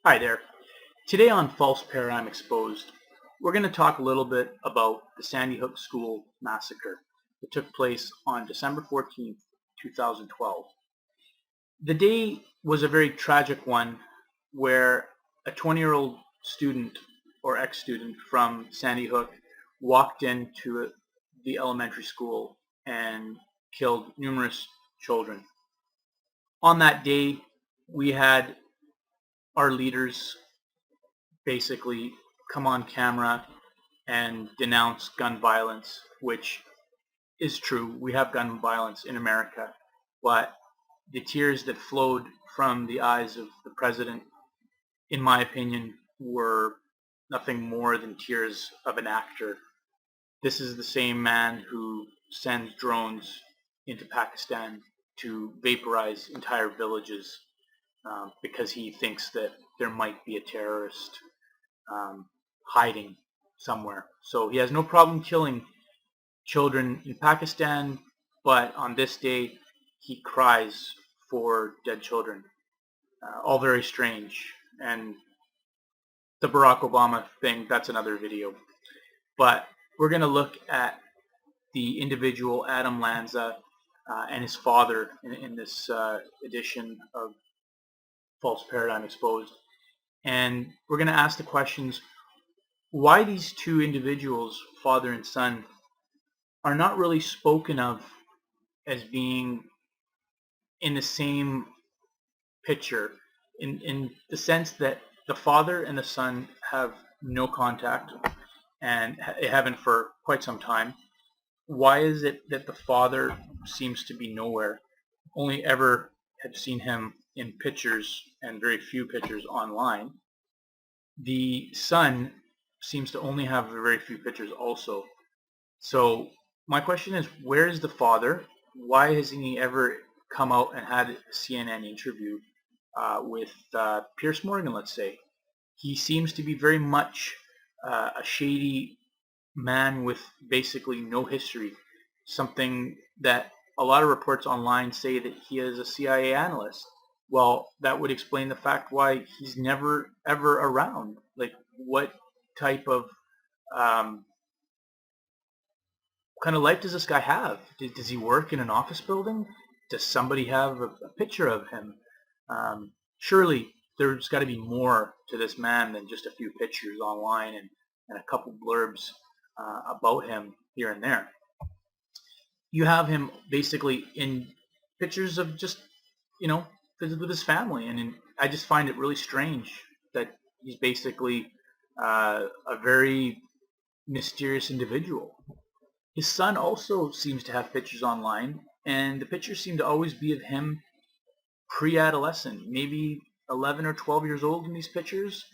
Hi there. Today on False Paradigm Exposed, we're going to talk a little bit about the Sandy Hook School massacre that took place on December 14th, 2012. The day was a very tragic one where a 20-year-old student or ex-student from Sandy Hook walked into the elementary school and killed numerous children. On that day, we had our leaders basically come on camera and denounce gun violence, which is true. We have gun violence in America, but the tears that flowed from the eyes of the president, in my opinion, were nothing more than tears of an actor. This is the same man who sends drones into Pakistan to vaporize entire villages because he thinks that there might be a terrorist hiding somewhere. So he has no problem killing children in Pakistan, but on this day he cries for dead children. All very strange. And the Barack Obama thing, that's another video. But we're going to look at the individual Adam Lanza and his father in this edition of False Paradigm Exposed. And we're going to ask the questions why these two individuals, father and son, are not really spoken of as being in the same picture, in the sense that the father and the son have no contact and haven't for quite some time. Why is it that the father seems to be nowhere? Only ever have seen him in pictures and very few pictures online. The son seems to only have very few pictures also. So my question is, where is the father? Why hasn't he ever come out and had a CNN interview with Piers Morgan, let's say? He seems to be very much a shady man with basically no history, something that a lot of reports online say that he is a CIA analyst. Well, that would explain the fact why he's never ever around. Like, what type of kind of life does this guy have? Does he work in an office building? Does somebody have a picture of him? Surely there's got to be more to this man than just a few pictures online and a couple blurbs about him here and there. You have him basically in pictures of just, with his family. And I just find it really strange that he's basically a very mysterious individual. His son also seems to have pictures online, and the pictures seem to always be of him pre-adolescent, maybe 11 or 12 years old in these pictures.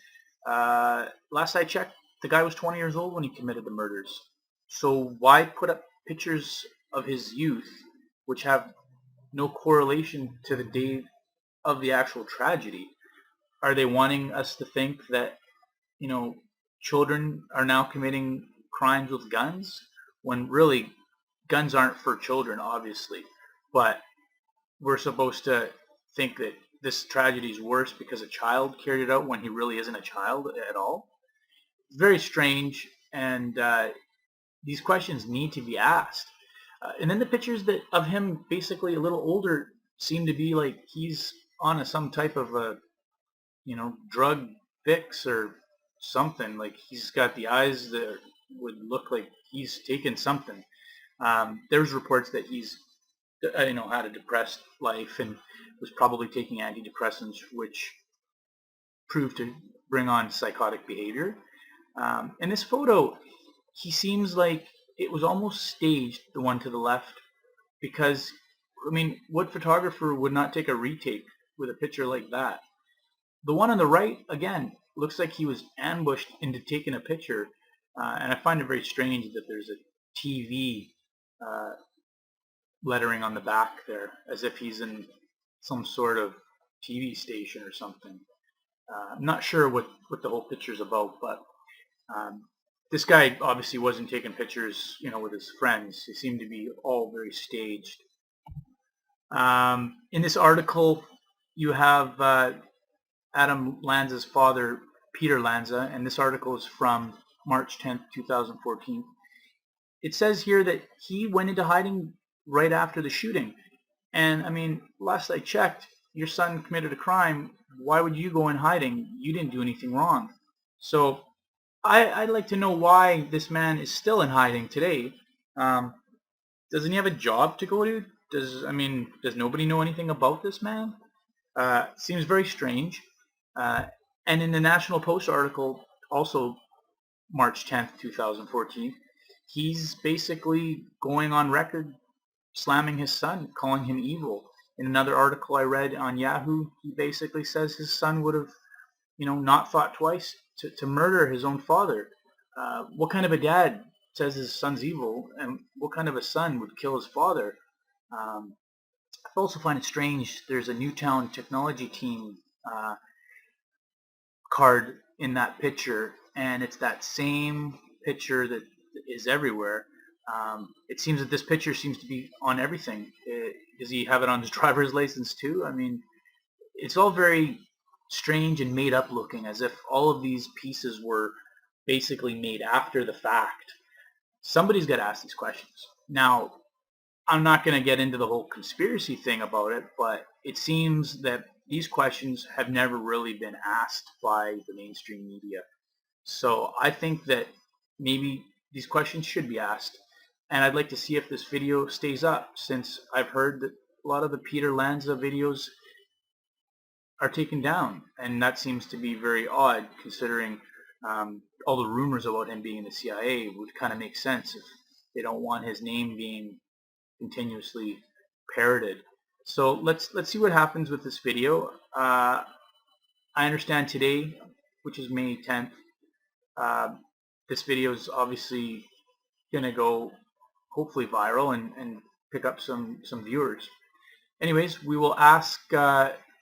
Last I checked, the guy was 20 years old when he committed the murders. So why put up pictures of his youth, which have no correlation to the day of the actual tragedy? Are they wanting us to think that, children are now committing crimes with guns? When really, guns aren't for children, obviously. But we're supposed to think that this tragedy is worse because a child carried it out when he really isn't a child at all. Very strange, and these questions need to be asked. And then the pictures of him basically a little older seem to be like he's on some type of a, drug fix or something. Like he's got the eyes that would look like he's taken something. There's reports that he's, had a depressed life and was probably taking antidepressants, which proved to bring on psychotic behavior. In this photo, he seems like it was almost staged, the one to the left, because, what photographer would not take a retake with a picture like that? The one on the right, again, looks like he was ambushed into taking a picture, and I find it very strange that there's a TV lettering on the back there, as if he's in some sort of TV station or something. I'm not sure what the whole picture's about, but this guy obviously wasn't taking pictures, with his friends. He seemed to be all very staged. In this article, you have Adam Lanza's father, Peter Lanza, and this article is from March 10th, 2014. It says here that he went into hiding right after the shooting. And I mean, last I checked, your son committed a crime. Why would you go in hiding? You didn't do anything wrong. So I'd like to know why this man is still in hiding today. Doesn't he have a job to go to? Does nobody know anything about this man? Seems very strange. Uh, and in the National Post article, also March 10th, 2014, he's basically going on record slamming his son, calling him evil. In another article I read on Yahoo, he basically says his son would have, not thought twice to murder his own father. What kind of a dad says his son's evil, and what kind of a son would kill his father? I also find it strange. There's a Newtown technology team card in that picture, and it's that same picture that is everywhere. It seems that this picture seems to be on everything. Does he have it on his driver's license too? I mean, it's all very strange and made up looking, as if all of these pieces were basically made after the fact. Somebody's got to ask these questions. Now, I'm not going to get into the whole conspiracy thing about it, but it seems that these questions have never really been asked by the mainstream media. So I think that maybe these questions should be asked. And I'd like to see if this video stays up, since I've heard that a lot of the Peter Lanza videos are taken down. And that seems to be very odd, considering all the rumors about him being in the CIA. Would kind of make sense if they don't want his name being continuously parroted. So let's see what happens with this video. I understand today, which is May 10th, this video is obviously going to go hopefully viral and pick up some viewers. Anyways, we will ask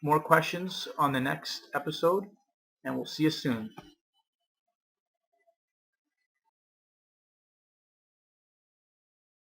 more questions on the next episode, and we'll see you soon.